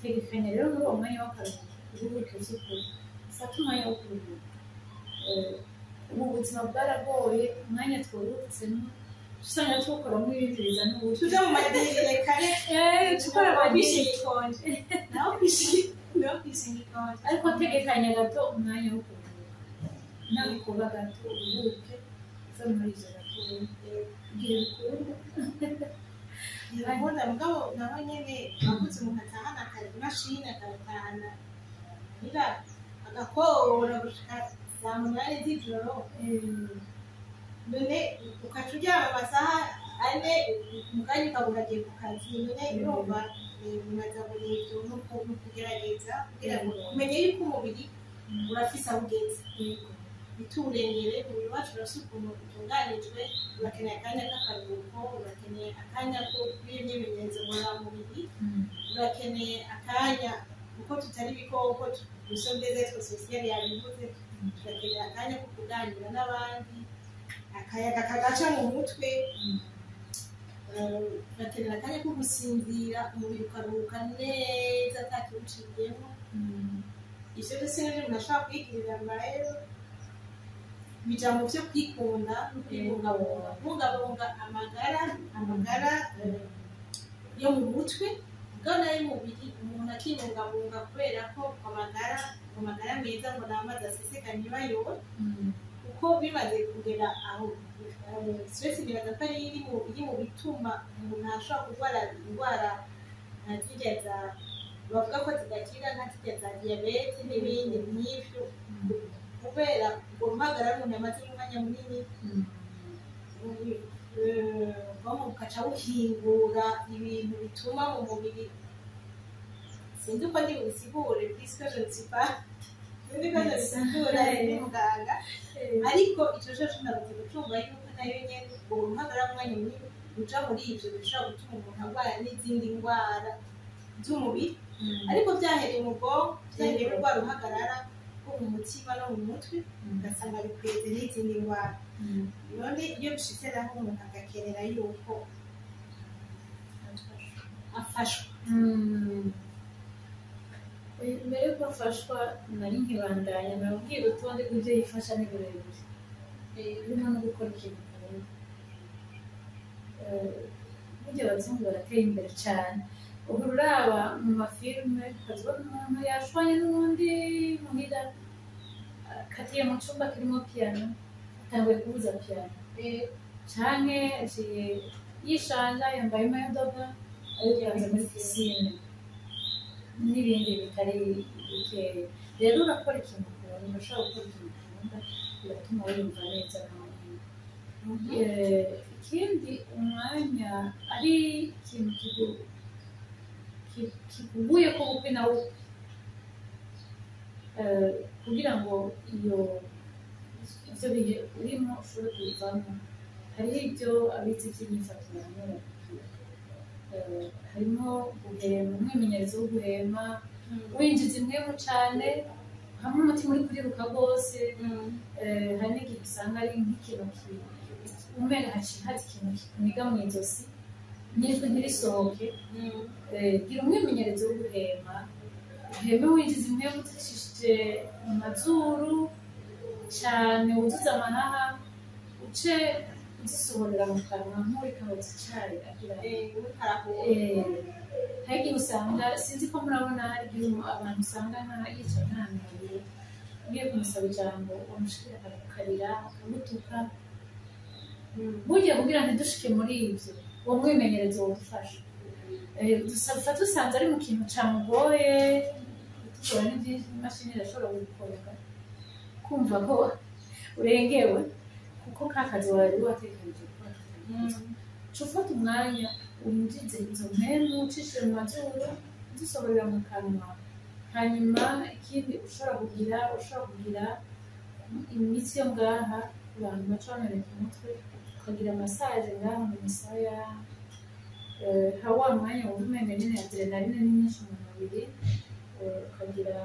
tegekanya rero muri uwo mwanya w'akaruhuko uruhuke vy'ukuri ufate umwanya wo kuruhuka ubu buzima bwaragoye umwanya twaruhutsemo usanga tukoramo ibindi bizana ubuto tuja mu madini kare tukora ababishinga ikonje naho kwishinga ikonje ariko tegekanya gato umwanya wo kuruhuka nawe kuba gato uruhuke uve muri izo raporo igihe bikunda Ndabona mugabo naho nyene bakuze umuntu atahana kare imashini akaratahana ira agakora gushika saa munani z'ijoro none ukaca uryama amasaha ane mukanya ukabura agiye ku kazi none urumva bimaze burivyo no kugerageza kugira ngo umenye yuko umubiri urafise aho ugeze biturengere umubiri wacu urafise ukuntu utunganijwe urakeneye akanya k'akaruhuko urakeneye akanya ko kw'imyimenyerezo ngororamubiri urakeneye akanya kuko tutari ibikoko dusondeze sosiyete yabivuze turakeneye akanya ko kuganira n'abandi akayaga kagaca mu mutwe urakenera akanya ko gusinzira umubiri ukaruhuka neza atakiwuciyemo ivyo byose nivyo umuntu ashobora kwigirira rero bija mu vyo kwikunda no kubungabunga amagara yo mu mutwe bwana y'umubiri umuntu akibungabunga kubera ko amagara meza ngo n'amazi aseseka ntibayobora kuko bimaze kugera aho stress biraza ko iri mu bituma umuntu ashobora kurwara indwara zirya za bavuga ko zidakira nka zirya za diyabete n'ibindi nk'ivyo kubera guhamagara umuntu yamaze umwanya munini bwonko bukaca buhingura ibintu bituma mu mubiri sinzi uko ndi bubisigure puisque je ne sais pas bisigura ni muganga ariko ico cose ndabuze gucumba yuko nayo nyene guhamagara umwanya munini uja muri ivyo bishobora gutuma umuntu arwara n'izindi ndwara z'umubiri ariko vyahereye mu bwonko vyahereye mu rwa ruhagarara mu mutima no mu mutwe ugasanga bikweze n'izindi ndwara none iyo bishitse naho umuntu agakenera yuko afashwa mbere yuko afashwa nari nkibandanya nababwira urutonde rw'ivyo yifasha ni birebire birimo no gukora ikintu kabone burya abazungu barateye imbere cane ubu uraba mu mafilme ukazibona umuntu yashwanye n'uwundi muhira katiye mu cumba kirimo piano atanguye kubuza piano canke aciye yishanja yambaye amayodoga ariko yaza muri pisine n'ibindi bitari bikeya rero urakora ikintu ukunda urashobora gukora ikintu ukunda biratuma wiyumva neza nawe ikindi umwanya ari ikintu kikuguye ko bukwi na bukwi kugira ngo ivyo bihe urimo ushobore kubivamo hariho ibyo abizi vy'imyifatire harimo guhema umwimenyerezo wo guhema winjiza imwemu cane hamwe umutima uri kuriruka rwose hari n'igihe usanga ari nk'ikintu umenga hazi ikintu kikuniga mw'izosi n'ijwi ntirisohoke gira umwimenyerezo wo guhema uheme winjiza impwemu uzicishije mu mazuru cyane, wuzuze amahaha uce uzisohorera mu kanwa nk'uriko uzicaye agira hari igihe usanga sinzi ko murabona hari igihe abantu usanga yicaye nk'ahantu habiri ugiye kumusaba ijambo wamushikira akakarira akagutuka burya kugira ntidushike muri ibyo uwo mwimenyerezo wodufasha dusaba dusanze ari mu kintu camugoye tugora n'imashini irashobora gukoroka kumva ko urengewe kuko kakazi wari watekereje gukora ufata umwanya winjize izo mpemu ucishije mu mazuru uzisohorera mu kanwa. Hanyuma ikindi ushobora kugira imitsi yo ngaha abantu baca bameneka umutwe ukagira masaje ngaha mu misaya ha wa mwanya wumva umenga nyine adrenaline ni nyinshi mu mubiri ukagira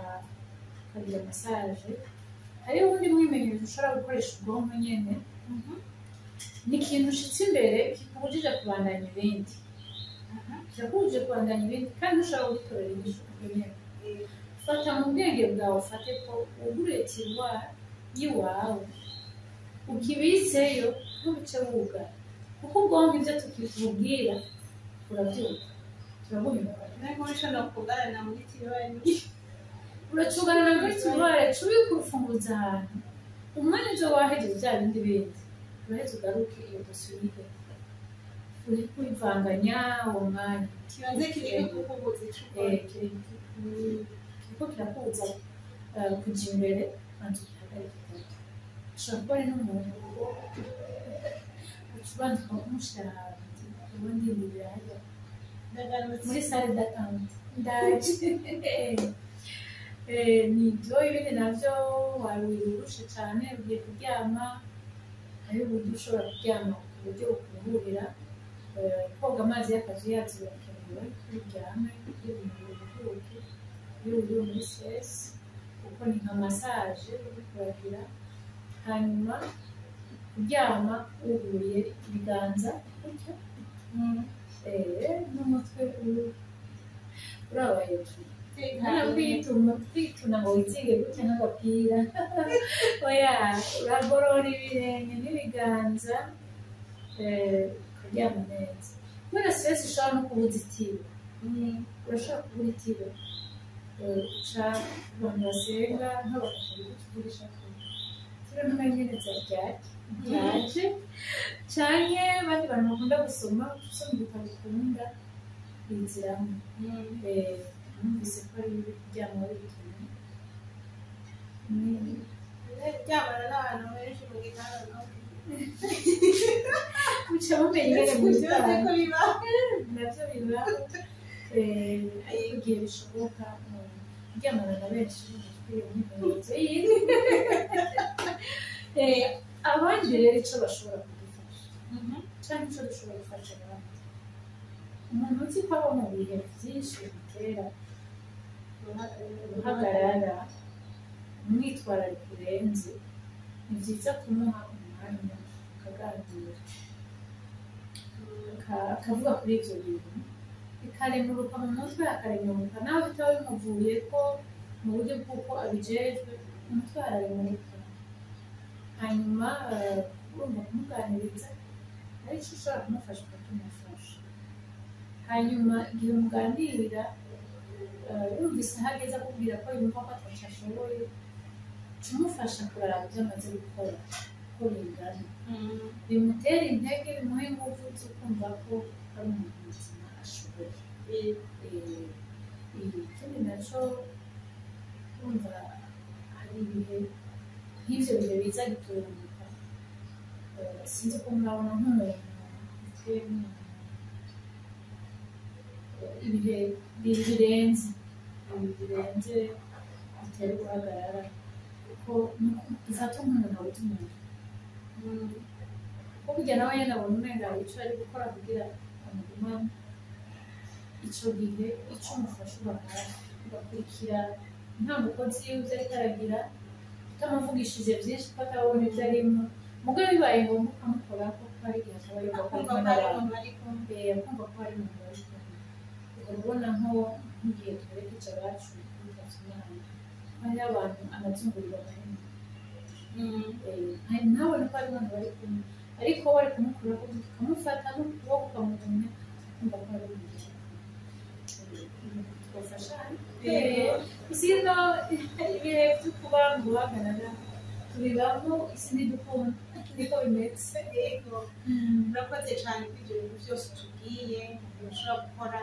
masaje. Hariho ubundi mwimenyerezo ushobora gukoresha ubwonko nyene ni ikintu ushitse imbere kikubujije kubandanya ibindi kirakubujije kubandanya ibindi kandi ushobora gutorera inyishu nyene. Fata mu bwenge bwawe ufate ko uguriye tiroir y'iwawe ukibitseyo ntubice wugara kuko ubwonko ibyo tukikubwira urabyuka turaguhimba ushobora kugarana muri tiroir uracugarana muri tiroir cubi kurufunguza ahantu umwanya uje wahejeje bya bindi bindi uraheze ugaruke iyo dosuriye uri kwivanganya uwo mwanya kibanze kiri kukubuza icupa kuko kirakubuza kujya imbere banza ugihagarike ushobora kuba ari n'umuntu ubanza ukamushyira ubundi birahajya muri sale d'attente ndaje nibyo ibindi nabyo wabirusha cyane ugiye kuryama hari uburyo ushobora kuryama ku buryo bukuburira koga amazi y'akazu yacu birakenewe kuryama ibintu biruhuke iyo uri muri stress kuko ni nka massage uri kuragira. Hanyuma kuryama uhuye ibiganza gutya n'umutwe uraba hejuru kwituna ngo witsige gutya nk'agapira oya uragorora ibirenge n'ibiganza ukaryama neza kubera stress ushobora no kubuza itiro urashobora kubura itiro uca abantu basenga nk'abakuru kuvugisha ko tiro ntumenya nyine ryaje canke abandi bantu bakunda gusoma ibitabo ukunda biziramo numvise ko ari kuryama ari bituma ryamana n'abantu benshi mu gitanda uca mumenya ingene mu gitanda ko bibaho navyo bibaho igihe bishoboka kuryamana na benshi imyimenyerezo yindi abandi rero ico bashobora kugufasha canke ico dushobora gufasha abandi umuntu uzi ko aba mu bihe vyinshi bitera guhagarara umwitwarariko urenze ni vyiza kumuha umwanya akaganira akavuga kuri ivyo bintu bikaremuruka mu mutwe akaremuruka nawe bitaba bimuvuye ko mu buryo bw'uko abijejwe umutwe araremuruka. Hanyuma urumva kumuganiriza ari cyo ushobora kumufasha ukatumufasha. Hanyuma igihe muganirira wumvise hageze akubwira ko yumva ko ataco ashoboye umufasha kuraba ibyo amaze gukora ko bingana bimutera intege bimuha ingufu zo kumva ko ari umuntu muzima ashoboye. Ikindi naco kumva hari ibihe nk'ivyo bihe biza giturumbuka sinzi ko murabona nk'umuntu ibihe birenze bitera guhagarara kuko dufata nk'umuntu awuta umuntu ko kujya nawe nyene abona umenga ico ari gukora kugira amugumane ico gihe ico umufasha ugakurikira nta mukozi y'ivyo ariko aragira utamuvugishije vyinshi ko atabona ivyo arimo mugabo bibaye ngombwa ukamukorako ko hari igihe ataba yumva ko akumva ko hari umuntu bari kumwe urabona nk'igihe twerekeje abacu afite umwana hari abantu anazungurira amahema ntabona ko ari abantu bari kumwe ariko bari kumukura ukamufata n'ukuboko ukamugumya kumva ko ari umuti twafasha sino ibihe byo kuba ngo uhagarara tubibamo isi n'idukunda niko bimeze yego murakoze cyane kuri ibyo bintu byose tubwiye ushobora gukora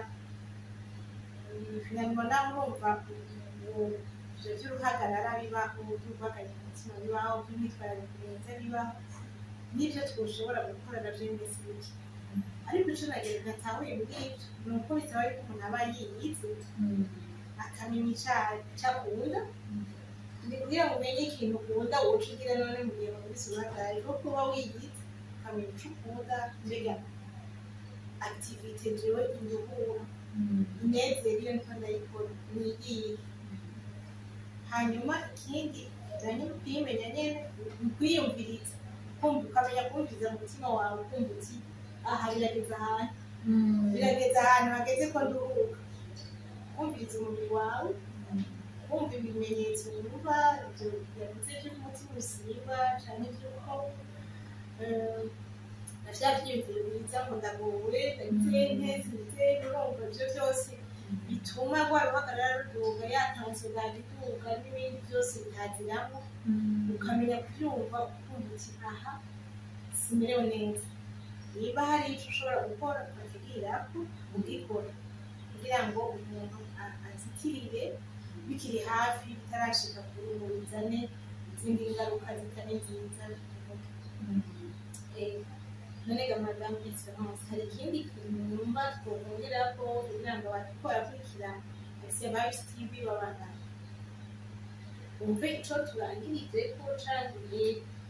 finalima murumva ibyo by'uruhagarara bibaho by'uguhagarika umutima bibaho by'imyitwarire myiza bibaho n'ibyo twashobora gukora nabyo mbese bike ariko icyo nagira gatahuye muri ibyo ni uko bisaba yuko umuntu aba yiyizi akamenya icyo akunda ni kugira ngo umenye ikintu ukunda woca ugira none mu gihe wabise uruhagarara rwo kuba wiyizi ukamenya icyo ukunda mbega akitivite jewe induhura inezero iyo niko ndayikora ni iyihe hanyuma ikindi bijyanye no kuyimenya nyine ni kwiyumviriza kumva ukamenya kumviriza mu mutima wawe kumva uti aha birageze ahantu birageze ahantu hageze ko nduhuka kumviriza umubiri wawe kumva ibimenyetso wumva ibyo yavuze by'umutima usiba cyane by'uko na bya byiyumviro biza ngo ndagowe ndagitenge sinze urumva ibyo byose bituma rwa ruhagarara ruduga yatanze bwagiduga n'ibindi byose bihagiramo ukamenya kubyumva ukumva uti aha simerewe neza niba hari icyo ushobora gukora ukavugira ko ugikora kugira ngo umuntu azitirire bikiri hafi bitarashika kuri ubu bizane izindi ngaruka zitari nziza none ga madamu Esperance hari ikindi kintu numva twongera ko kugira ngo abakora kurikira Vibes TV babana umve icyo turangirije ko cangiye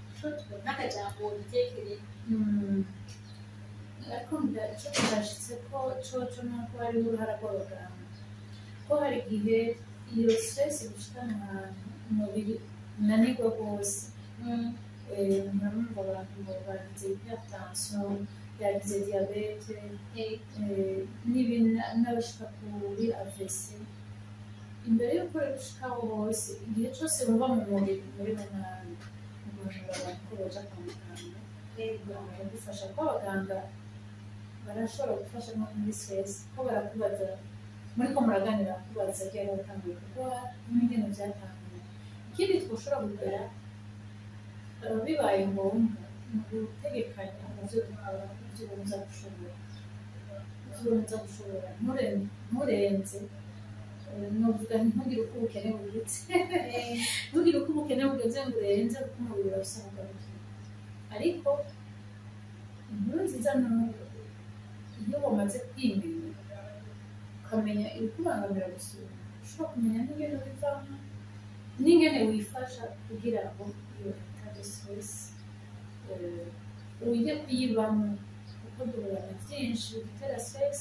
icyo n'akajambo bitekere ariko icyo twashitse ko coco nuko hariho uruhara rw'abaganga ko hari igihe iyo stress gushikana ahantu umubiri unanirwa rwose murumva abantu ngo bagize hypertension yagize diyabete n'abashika kuri AVC imbere y'uko gushikaho hose igihe cyose bumva mu mubiri muri nabi ugashobora abantu ko baja kwa muganga bagufasha ko abaganga barashobora gufasha no muri stress ko barakubaza muri ko muraganira kubaza cyangwa batangiye kurwara n'ingene byatangiye ikindi twashobora gukora bibaye ngombwa mu gutegekanya ibyo dukora ibyo uza gushobora nturenze nuvuga ntugire uko ubukene bugeze ntugire uko ubukene bugeze ngo urenze kuko umubiri wawe usa n'ugarukira ariko inkuru nziza ni uko iyo wamaze kwimenya ukamenya ibikubangamira gusura ushobora kumenya n'ingene bivamo n'ingene wifasha kugira ngo iyo stress ujye kuyibamo kuko duhorana byinshi bitera stress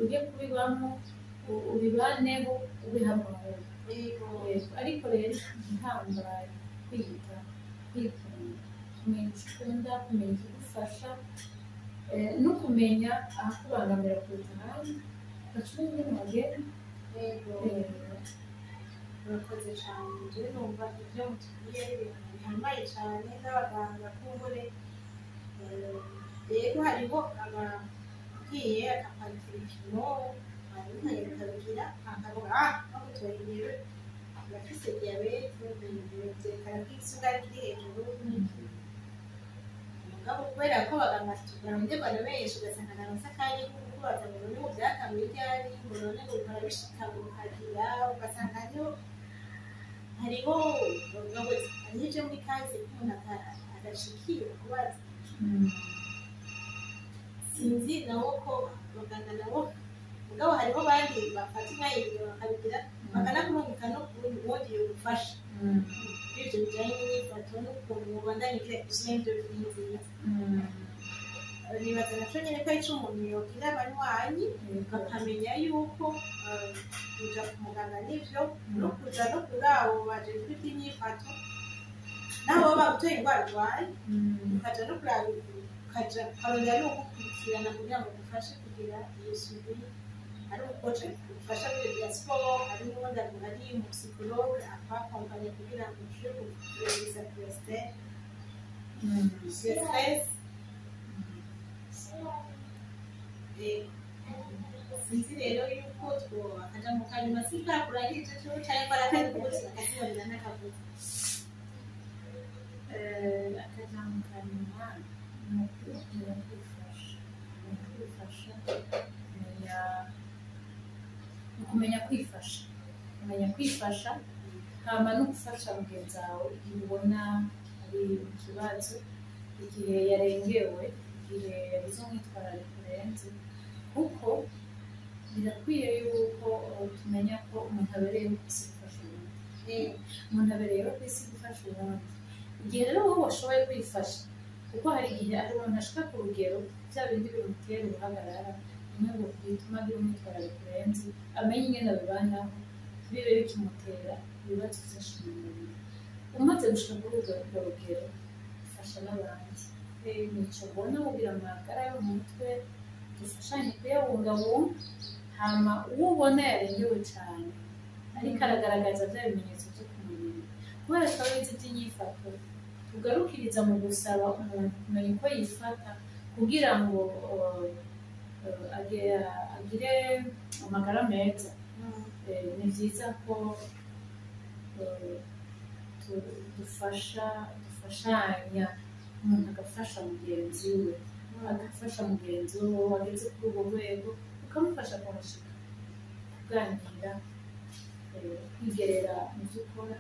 ujye kubibamo ubibaneho ubihamahoro ariko rero ntambaye kwiyita kwikunda kumenya icyo ukunda kumenya ikigufasha no kumenya ahakubangamira kuruta ahandi ugaca umenya ingene wagenda murakoze cyane njyewe numva ibyo mutubwiye ari ibintu bihambaye cyane n'abaganga kumbure rero hariho abagiye akakwandikira ibipimo hanyuma akabigira akavuga bagutoye ibiro urafise diyabete byerekana ko isukari iri hejuru mugabo kubera ko abaganga baronderwa na benshi ugasanga nta masakari kuko baza ngo none ngo byatanguye ryari ngo none ngo bikora bishika ngo ukagira ugasanga hariho ibyo muri kaze k'umuntu adashikira kubaza sinzi nabo ko abaganga nabo mugabo hariho abandi bafata umwanya bakabigira bakanakurungika no kurundi wongeye gufasha muri ibyo bijyanye n'imyifato n'ukuntu mubandanyije ibyo nziza nibaza naco nyene ko arico umuntu yogira abanywanyi bakamenya yuko kuja ku muganga n'ivyo no kuja no kuri abo bajejwe iby'imyifato nabo bagutoye indwara urwaye ukaja no kuraba ukaja ukarondera no gukurikirana kugira ngo ugufashe kugira iyo suivi ari umukoca ufasha muri bya siporo ari n'ubundi ari umusipologe akwakompanya kugira ngo ushobore kugerageza kureste stress sinzi rero yuko akaja mu kanyuma sikakurangije cyo cyangwa arakari kubuza akasibarira n'akavuga akaja mu kanyuma ni kumenya kwifasha hama no gufasha mugenzi wawe igihe ubona ari mu kibazo igihe yarengewe igihe yagize umwitwarariko urenze kuko birakwiye yuko tumenya ko umuntu abereyeho ku isi gufasha ubundi umuntu abereyeho ku isi gufasha ubundi igihe rero wowe washoboye kwifasha kuko hari igihe ari umuntu ashika ku rugero bya bindi bimutera uruhagarara bimwe ngo bituma agira umwitwarariko urenze amenye ingene abibanaho bibe bikimutera ibibazo byinshi mu mubiri umaze gushika kuri urwo rugero ufasha n'abandi nico mbona kugira amagara yo mu mutwe dufashanye kuyabungabunga hama uwo ubona yarengewe cyane ariko aragaragaza bya bimenyetso byo ku mubiri kubera twabizi by'inyifato tugarukiriza mu gusaba umuntu kumenya uko yifata kugira ngo agire amagara meza ni byiza ko dufashanya umuntu agafasha mugenzi we wageze kuri urwo rwego ukamufasha kuhashika kuganira kwigerera mu byo ukora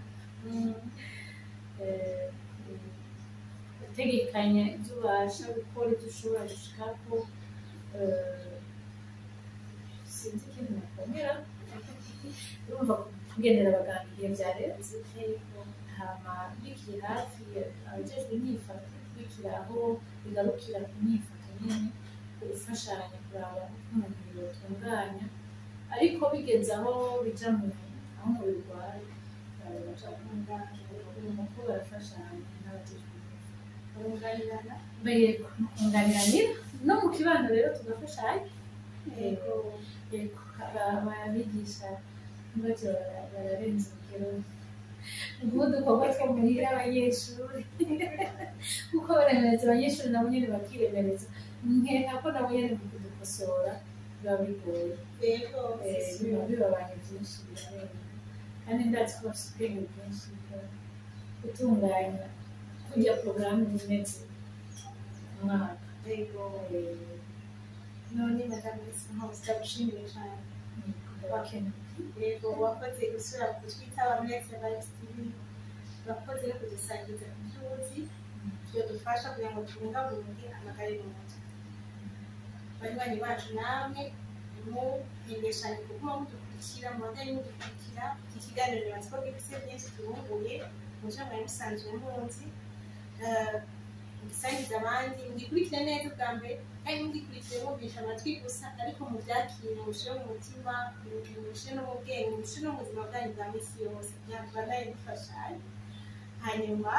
gutegekanya ibyo ubasha gukora ibyo ushobora gushikako sinzi ikintu nakomera urumva kugenera abaganga igihe byarenze hama bikiri hafi abajejwe imyifato bikira aho bigarukira ku myifato nyine gufashanya kuraba umuntu yotunganya ariko bigeze aho bija mu aho umubiri urwaye ko barafashanya n'abajejwe kunganiranira no mu kibano rero tugafashanya ababigisha ntibajye bararenza urugero udukorwa two muhira abanyeshuri kuko baremereza abanyeshuri nabo nyine bakiremereza nkeka ko nabo nyine mu kudukosora biba bigoye biba bibabanye byinshi birarenga kandi ndazi ko bafite ubwenge bwinshi gutunganya kujya porogaramu imeze umwaka none madamu Smith ndagushimiye cyane yego wakoze gusura kutwitaba muri Excellence TV wakoze no kudusangiza ibyo uzi byadufasha kugira ngo tubungabunge amagara y'umuntu banywanyi bacu namwe muhengeshanye kuguma mudukurikira mwagari mudukurikira iki kiganiro nibaza ko gifite byinshi tubunguye muje mwari musanzwe munsi mugisangiza abandi mugikurikire neza bwa mbere kandi mugikurikire mubisha amatwi gusa ariko mubyakire mubishyire mu mutima mubishyire no mu bwenge mubishyire no mu buzima bwanyu bwa misi yose byaba nayo bifashanye hanyuma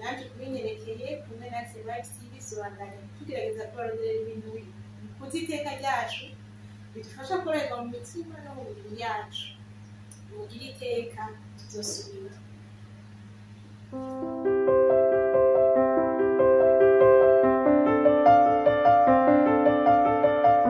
nanjye kubinyerekeye kumwe na Excellence TV sobanuranye tugerageza kubarondera ibintu bikuza iteka ryacu bidufasha kurega mu mitima no mu mibiri yacu mugire iteka tuzosubira